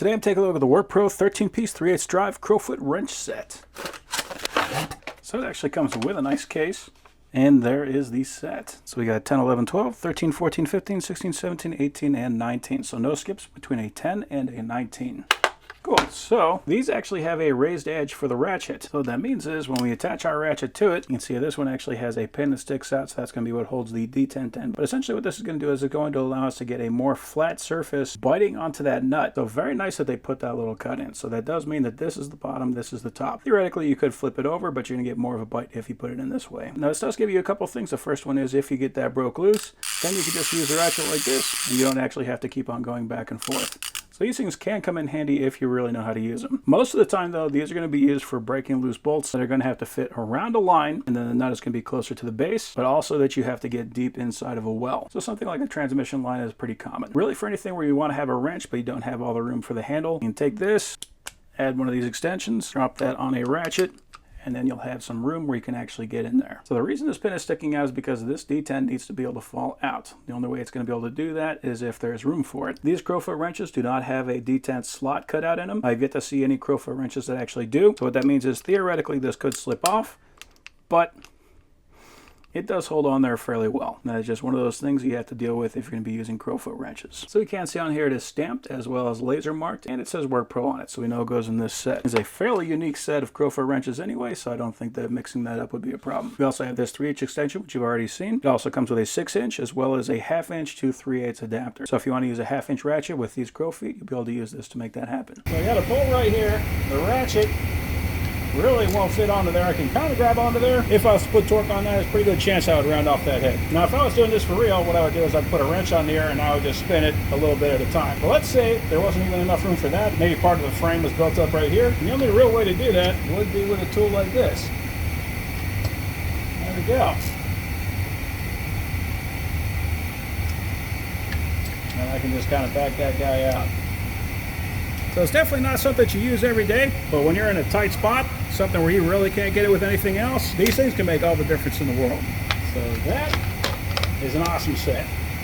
Today I'm taking a look at the WORKPRO 13-piece 3/8 drive Crowfoot wrench set. So it actually comes with a nice case. And there is the set. So we got 10, 11, 12, 13, 14, 15, 16, 17, 18, and 19. So no skips between a 10 and a 19. Cool. So these actually have a raised edge for the ratchet. So what that means is when we attach our ratchet to it, you can see this one actually has a pin that sticks out. So that's going to be what holds the D1010. But essentially what this is going to do is it's going to allow us to get a more flat surface biting onto that nut. So very nice that they put that little cut in. So that does mean that this is the bottom, this is the top. Theoretically, you could flip it over, but you're going to get more of a bite if you put it in this way. Now this does give you a couple things. The first one is if you get that broke loose, then you can just use the ratchet like this, and you don't actually have to keep on going back and forth. So these things can come in handy if you really know how to use them. Most of the time though, these are going to be used for breaking loose bolts that are going to have to fit around a line, and then the nut is going to be closer to the base, but also that you have to get deep inside of a well. So something like a transmission line is pretty common. Really for anything where you want to have a wrench but you don't have all the room for the handle, you can take this, add one of these extensions, drop that on a ratchet, and then you'll have some room where you can actually get in there. So the reason this pin is sticking out is because this D10 needs to be able to fall out. The only way it's going to be able to do that is if there's room for it. These Crowfoot wrenches do not have a D10 slot cut out in them. I've yet to see any Crowfoot wrenches that actually do. So what that means is theoretically this could slip off, but it does hold on there fairly well. That is just one of those things you have to deal with if you're going to be using Crowfoot wrenches. So you can see on here it is stamped as well as laser marked, and it says WORKPRO on it, so we know it goes in this set. It's a fairly unique set of Crowfoot wrenches anyway, so I don't think that mixing that up would be a problem. We also have this 3/8 extension, which you've already seen. It also comes with a 6-inch as well as a 1/2-inch to 3/8 adapter. So if you want to use a 1/2-inch ratchet with these Crowfoot, you'll be able to use this to make that happen. So I got a bolt right here. The ratchet really won't fit onto there. I can kind of grab onto there. If I was to put torque on that, there's a pretty good chance I would round off that head. Now, if I was doing this for real, what I would do is I'd put a wrench on there and I would just spin it a little bit at a time. But let's say there wasn't even enough room for that. Maybe part of the frame was built up right here. And the only real way to do that would be with a tool like this. There we go. And I can just kind of back that guy out. So it's definitely not something that you use every day, but when you're in a tight spot, something where you really can't get it with anything else, these things can make all the difference in the world. So that is an awesome set.